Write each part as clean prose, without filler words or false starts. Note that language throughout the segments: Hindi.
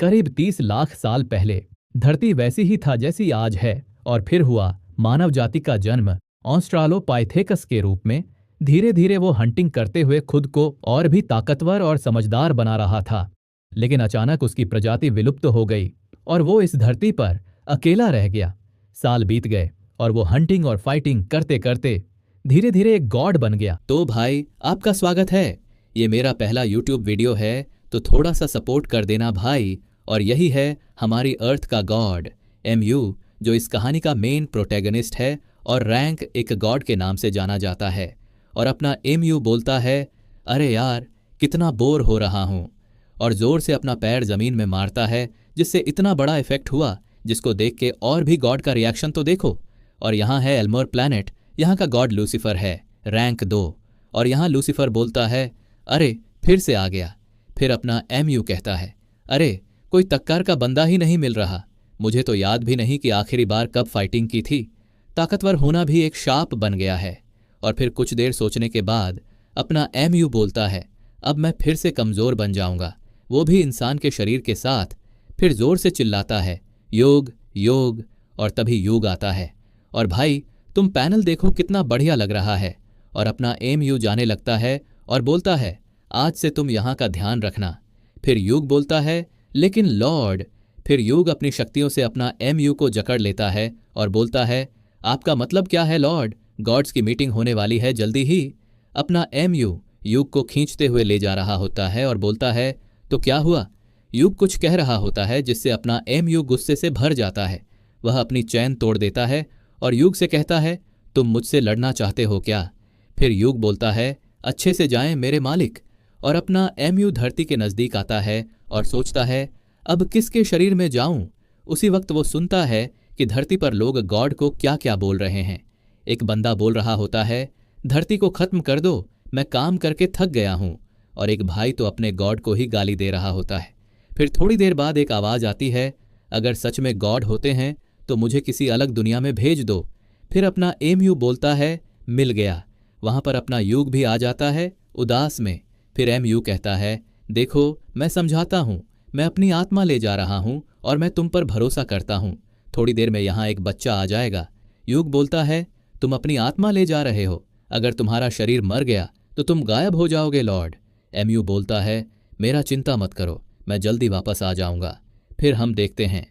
करीब 30 लाख साल पहले धरती वैसी ही था जैसी आज है, और फिर हुआ मानव जाति का जन्म ऑस्ट्रालोपाइथेकस के रूप में। धीरे धीरे वो हंटिंग करते हुए खुद को और भी ताकतवर और समझदार बना रहा था। लेकिन अचानक उसकी प्रजाति विलुप्त हो गई और वो इस धरती पर अकेला रह गया। साल बीत गए और वो हंटिंग और फाइटिंग करते करते धीरे धीरे एक गॉड बन गया। तो भाई, आपका स्वागत है। ये मेरा पहला यूट्यूब वीडियो है, तो थोड़ा सा सपोर्ट कर देना भाई। और यही है हमारी अर्थ का गॉड एमयू, जो इस कहानी का मेन प्रोटैगनिस्ट है और रैंक एक गॉड के नाम से जाना जाता है। और अपना एमयू बोलता है, अरे यार कितना बोर हो रहा हूँ, और जोर से अपना पैर जमीन में मारता है, जिससे इतना बड़ा इफेक्ट हुआ, जिसको देख के और भी गॉड का रिएक्शन तो देखो। और यहाँ है एल्मोर प्लैनेट, यहाँ का गॉड लूसीफर है, रैंक 2। और यहाँ लूसीफर बोलता है, अरे फिर से आ गया। फिर अपना एमयू कहता है, अरे कोई तक्कार का बंदा ही नहीं मिल रहा, मुझे तो याद भी नहीं कि आखिरी बार कब फाइटिंग की थी। ताकतवर होना भी एक शाप बन गया है। और फिर कुछ देर सोचने के बाद अपना एमयू बोलता है, अब मैं फिर से कमज़ोर बन जाऊंगा, वो भी इंसान के शरीर के साथ। फिर जोर से चिल्लाता है, योग योग। और तभी योग आता है, और भाई तुम पैनल देखो कितना बढ़िया लग रहा है। और अपना एमयू जाने लगता है और बोलता है, आज से तुम यहाँ का ध्यान रखना। फिर योग बोलता है, लेकिन लॉर्ड। फिर योग अपनी शक्तियों से अपना एमयू को जकड़ लेता है और बोलता है, आपका मतलब क्या है लॉर्ड? गॉड्स की मीटिंग होने वाली है जल्दी ही। अपना एमयू योग को खींचते हुए ले जा रहा होता है और बोलता है, तो क्या हुआ? योग कुछ कह रहा होता है, जिससे अपना एमयू गुस्से से भर जाता है। वह अपनी चैन तोड़ देता है और योग से कहता है, तुम मुझसे लड़ना चाहते हो क्या? फिर योग बोलता है, अच्छे से जाएं मेरे मालिक। और अपना एमयू धरती के नज़दीक आता है और सोचता है, अब किसके शरीर में जाऊं? उसी वक्त वो सुनता है कि धरती पर लोग गॉड को क्या क्या बोल रहे हैं। एक बंदा बोल रहा होता है, धरती को खत्म कर दो, मैं काम करके थक गया हूं। और एक भाई तो अपने गॉड को ही गाली दे रहा होता है। फिर थोड़ी देर बाद एक आवाज़ आती है, अगर सच में गॉड होते हैं तो मुझे किसी अलग दुनिया में भेज दो। फिर अपना एमयू बोलता है, मिल गया। वहां पर अपना युग भी आ जाता है उदास में। फिर एमयू कहता है, देखो मैं समझाता हूं, मैं अपनी आत्मा ले जा रहा हूं और मैं तुम पर भरोसा करता हूं। थोड़ी देर में यहां एक बच्चा आ जाएगा। युग बोलता है, तुम अपनी आत्मा ले जा रहे हो, अगर तुम्हारा शरीर मर गया तो तुम गायब हो जाओगे लॉर्ड। एमयू बोलता है, मेरा चिंता मत करो, मैं जल्दी वापस आ जाऊंगा। फिर हम देखते हैं,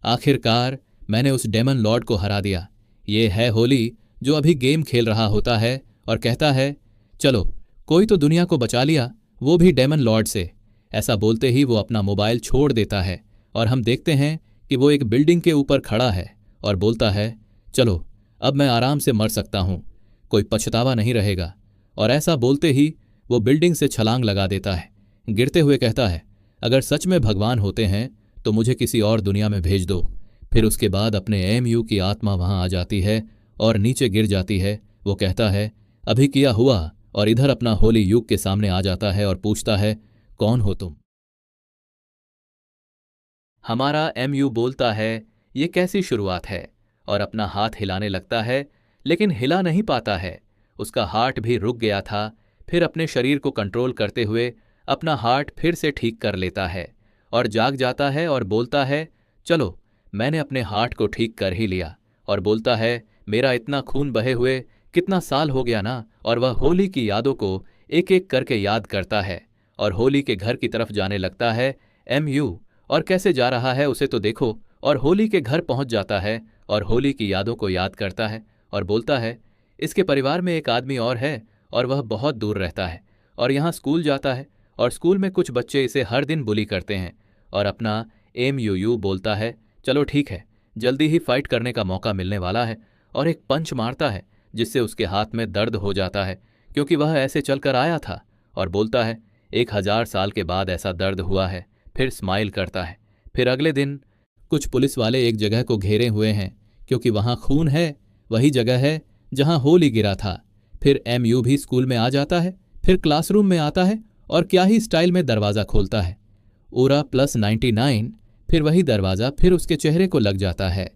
आखिरकार मैंने उस डेमन लॉर्ड को हरा दिया। ये है होली, जो अभी गेम खेल रहा होता है और कहता है, चलो कोई तो दुनिया को बचा लिया, वो भी डेमन लॉर्ड से। ऐसा बोलते ही वो अपना मोबाइल छोड़ देता है और हम देखते हैं कि वो एक बिल्डिंग के ऊपर खड़ा है और बोलता है, चलो अब मैं आराम से मर सकता हूँ, कोई पछतावा नहीं रहेगा। और ऐसा बोलते ही वो बिल्डिंग से छलांग लगा देता है। गिरते हुए कहता है, अगर सच में भगवान होते हैं तो मुझे किसी और दुनिया में भेज दो। फिर उसके बाद अपने एमयू की आत्मा वहां आ जाती है और नीचे गिर जाती है। वो कहता है, अभी किया हुआ, और इधर अपना होली युग के सामने आ जाता है और पूछता है, कौन हो तुम? हमारा एमयू बोलता है, ये कैसी शुरुआत है? और अपना हाथ हिलाने लगता है, लेकिन हिला नहीं पाता है। उसका हार्ट भी रुक गया था। फिर अपने शरीर को कंट्रोल करते हुए अपना हार्ट फिर से ठीक कर लेता है और जाग जाता है और बोलता है, चलो मैंने अपने हार्ट को ठीक कर ही लिया। और बोलता है, मेरा इतना खून बहे हुए कितना साल हो गया ना। और वह होली की यादों को एक एक करके याद करता है और होली के घर की तरफ जाने लगता है एमयू। और कैसे जा रहा है उसे तो देखो। और होली के घर पहुंच जाता है और होली की यादों को याद करता है और बोलता है, इसके परिवार में एक आदमी और है और वह बहुत दूर रहता है और यहाँ स्कूल जाता है और स्कूल में कुछ बच्चे इसे हर दिन बुली करते हैं। और अपना एमयू बोलता है, चलो ठीक है, जल्दी ही फाइट करने का मौका मिलने वाला है। और एक पंच मारता है, जिससे उसके हाथ में दर्द हो जाता है, क्योंकि वह ऐसे चलकर आया था। और बोलता है, 1000 साल के बाद ऐसा दर्द हुआ है। फिर स्माइल करता है। फिर अगले दिन कुछ पुलिस वाले एक जगह को घेरे हुए हैं, क्योंकि वहां खून है, वही जगह है जहां होली गिरा था। फिर एमयू भी स्कूल में आ जाता है। फिर क्लासरूम में आता है और क्या ही स्टाइल में दरवाज़ा खोलता है। ओरा +99। फिर वही दरवाज़ा फिर उसके चेहरे को लग जाता है।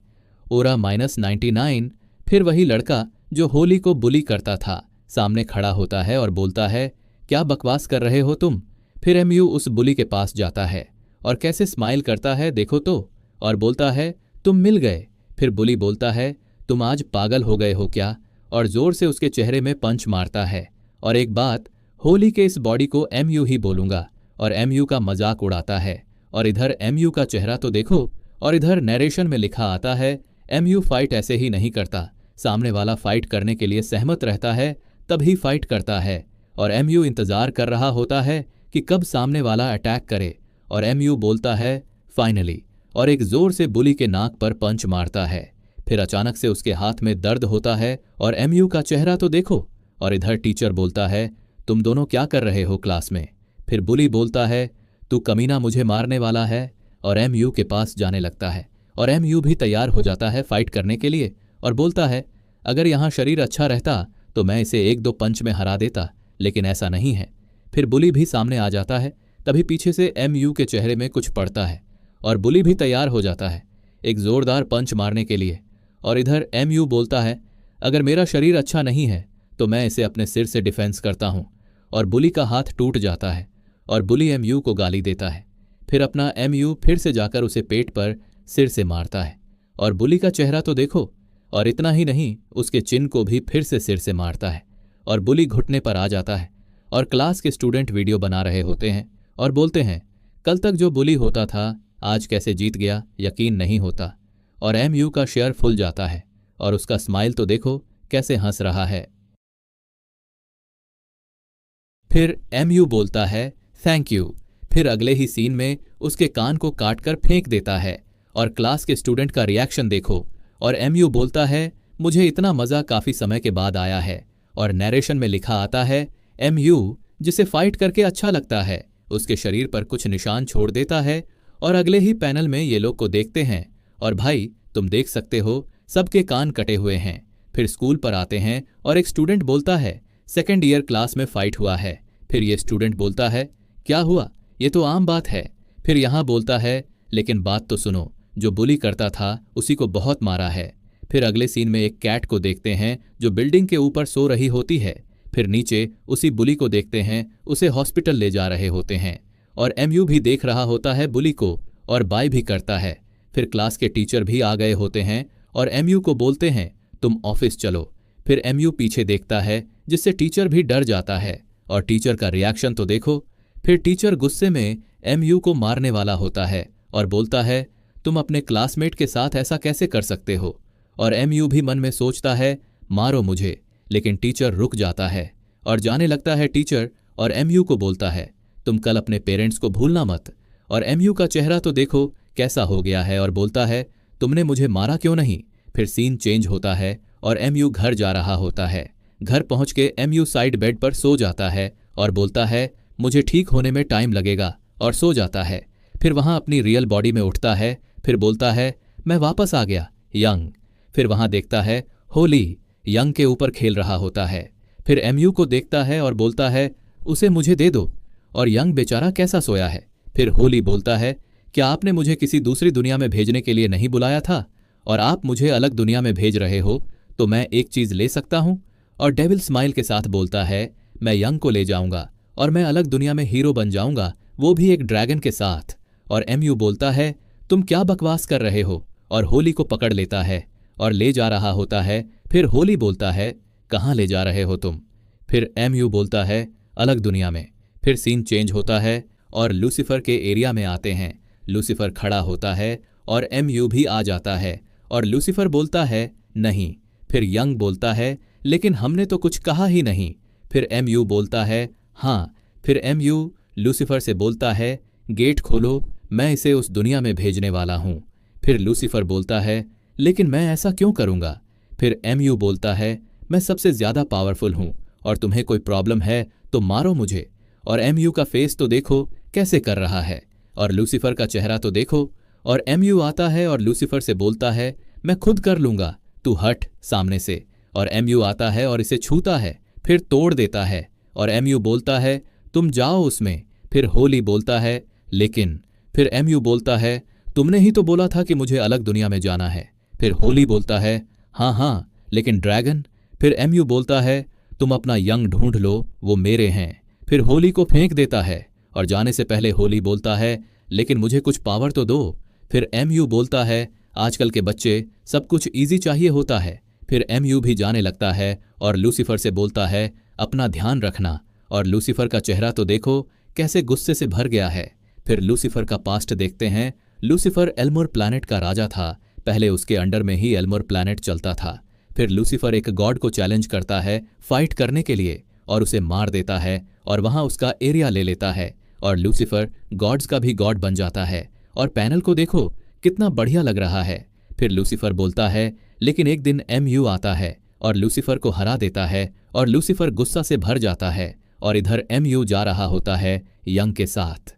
ओरा -99। फिर वही लड़का जो होली को बुली करता था सामने खड़ा होता है और बोलता है, क्या बकवास कर रहे हो तुम? फिर एमयू उस बुली के पास जाता है और कैसे स्माइल करता है देखो तो, और बोलता है तुम मिल गए। फिर बुली बोलता है तुम आज पागल हो गए हो क्या, और जोर से उसके चेहरे में पंच मारता है। और एक बात, होली के इस बॉडी को MU ही बोलूंगा, और MU का मजाक उड़ाता है। और इधर MU का चेहरा तो देखो, और इधर नरेशन में लिखा आता है MU फाइट ऐसे ही नहीं करता, सामने वाला फाइट करने के लिए सहमत रहता है तभी फाइट करता है। और MU इंतजार कर रहा होता है कि कब सामने वाला अटैक करे, और MU बोलता है फाइनली, और एक जोर से बुली के नाक पर पंच मारता है। फिर अचानक से उसके हाथ में दर्द होता है, और MU का चेहरा तो देखो। और इधर टीचर बोलता है तुम दोनों क्या कर रहे हो क्लास में। फिर बुली बोलता है तू कमीना मुझे मारने वाला है, और MU के पास जाने लगता है। और MU भी तैयार हो जाता है फाइट करने के लिए, और बोलता है अगर यहाँ शरीर अच्छा रहता तो मैं इसे 1-2 पंच में हरा देता, लेकिन ऐसा नहीं है। फिर बुली भी सामने आ जाता है, तभी पीछे से MU के चेहरे में कुछ पड़ता है, और बुली भी तैयार हो जाता है एक जोरदार पंच मारने के लिए। और इधर MU बोलता है अगर मेरा शरीर अच्छा नहीं है तो मैं इसे अपने सिर से डिफेंस करता हूँ। और बुली का हाथ टूट जाता है, और बुली MU को गाली देता है। फिर अपना MU फिर से जाकर उसे पेट पर सिर से मारता है, और बुली का चेहरा तो देखो। और इतना ही नहीं, उसके चिन को भी फिर से सिर से मारता है, और बुली घुटने पर आ जाता है। और क्लास के स्टूडेंट वीडियो बना रहे होते हैं और बोलते हैं कल तक जो बुली होता था आज कैसे जीत गया, यकीन नहीं होता। और MU का शेयर फुल जाता है, और उसका स्माइल तो देखो कैसे हंस रहा है। फिर MU बोलता है थैंक यू। फिर अगले ही सीन में उसके कान को काटकर फेंक देता है, और क्लास के स्टूडेंट का रिएक्शन देखो। और MU बोलता है मुझे इतना मजा काफी समय के बाद आया है। और नरेशन में लिखा आता है MU जिसे फाइट करके अच्छा लगता है उसके शरीर पर कुछ निशान छोड़ देता है। और अगले ही पैनल में ये लोग को देखते हैं, और भाई तुम देख सकते हो सबके कान कटे हुए हैं। फिर स्कूल पर आते हैं, और एक स्टूडेंट बोलता है 2nd ईयर क्लास में फाइट हुआ है। फिर ये स्टूडेंट बोलता है क्या हुआ, ये तो आम बात है। फिर यहाँ बोलता है लेकिन बात तो सुनो, जो बुली करता था उसी को बहुत मारा है। फिर अगले सीन में एक कैट को देखते हैं जो बिल्डिंग के ऊपर सो रही होती है। फिर नीचे उसी बुली को देखते हैं, उसे हॉस्पिटल ले जा रहे होते हैं। और MU भी देख रहा होता है बुली को, और बाय भी करता है। फिर क्लास के टीचर भी आ गए होते हैं, और MU को बोलते हैं तुम ऑफिस चलो। फिर MU पीछे देखता है, जिससे टीचर भी डर जाता है, और टीचर का रिएक्शन तो देखो। फिर टीचर गुस्से में MU को मारने वाला होता है, और बोलता है तुम अपने क्लासमेट के साथ ऐसा कैसे कर सकते हो। और MU भी मन में सोचता है मारो मुझे, लेकिन टीचर रुक जाता है और जाने लगता है टीचर, और MU को बोलता है तुम कल अपने पेरेंट्स को भूलना मत। और MU का चेहरा तो देखो कैसा हो गया है, और बोलता है तुमने मुझे मारा क्यों नहीं। फिर सीन चेंज होता है, और MU घर जा रहा होता है। घर पहुंच के MU साइड बेड पर सो जाता है, और बोलता है मुझे ठीक होने में टाइम लगेगा, और सो जाता है। फिर वहां अपनी रियल बॉडी में उठता है, फिर बोलता है मैं वापस आ गया यंग। फिर वहां देखता है होली यंग के ऊपर खेल रहा होता है। फिर MU को देखता है और बोलता है उसे मुझे दे दो, और यंग बेचारा कैसा सोया है। फिर होली बोलता है क्या आपने मुझे किसी दूसरी दुनिया में भेजने के लिए नहीं बुलाया था, और आप मुझे अलग दुनिया में भेज रहे हो, तो मैं एक चीज ले सकता हूं। और डेविल स्माइल के साथ बोलता है मैं यंग को ले जाऊंगा, और मैं अलग दुनिया में हीरो बन जाऊंगा, वो भी एक ड्रैगन के साथ। और MU बोलता है तुम क्या बकवास कर रहे हो, और होली को पकड़ लेता है और ले जा रहा होता है। फिर होली बोलता है कहाँ ले जा रहे हो तुम। फिर MU बोलता है अलग दुनिया में। फिर सीन चेंज होता है, और लूसीफर के एरिया में आते हैं। लूसीफर खड़ा होता है, और MU भी आ जाता है, और लूसीफर बोलता है नहीं। फिर यंग बोलता है लेकिन हमने तो कुछ कहा ही नहीं। फिर MU बोलता है हाँ। फिर MU लूसीफर से बोलता है गेट खोलो, मैं इसे उस दुनिया में भेजने वाला हूं। फिर लूसीफर बोलता है लेकिन मैं ऐसा क्यों करूंगा। फिर MU बोलता है मैं सबसे ज्यादा पावरफुल हूं, और तुम्हें कोई प्रॉब्लम है तो मारो मुझे। और MU का फेस तो देखो कैसे कर रहा है, और लूसीफर का चेहरा तो देखो। और MU आता है और लूसीफर से बोलता है मैं खुद कर लूंगा, तू हट सामने से। और MU आता है और इसे छूता है, फिर तोड़ देता है। और MU बोलता है तुम जाओ उसमें। फिर होली बोलता है लेकिन। फिर MU बोलता है तुमने ही तो बोला था कि मुझे अलग दुनिया में जाना है। फिर होली बोलता है हाँ हाँ लेकिन ड्रैगन। फिर MU बोलता है तुम अपना यंग ढूंढ लो, वो मेरे हैं। फिर होली को फेंक देता है, और जाने से पहले होली बोलता है लेकिन मुझे कुछ पावर तो दो। फिर MU बोलता है, आजकल के बच्चे सब कुछ इजी चाहिए होता है। फिर MU भी जाने लगता है और लूसीफर से बोलता है, अपना ध्यान रखना। और लूसीफर का चेहरा तो देखो कैसे गुस्से से भर गया है। फिर लूसीफर का पास्ट देखते हैं। लूसीफर एल्मोर प्लैनेट का राजा था। पहले उसके अंडर में ही एल्मोर प्लैनेट चलता था। फिर लूसीफर एक गॉड को चैलेंज करता है फाइट करने के लिए और उसे मार देता है और वहां उसका एरिया ले लेता है और लूसीफर गॉड्स का भी गॉड बन जाता है। और पैनल को देखो कितना बढ़िया लग रहा है। फिर लूसीफर बोलता है, लेकिन एक दिन MU आता है और लूसीफर को हरा देता है और लूसीफर गुस्सा से भर जाता है और इधर MU जा रहा होता है यंग के साथ।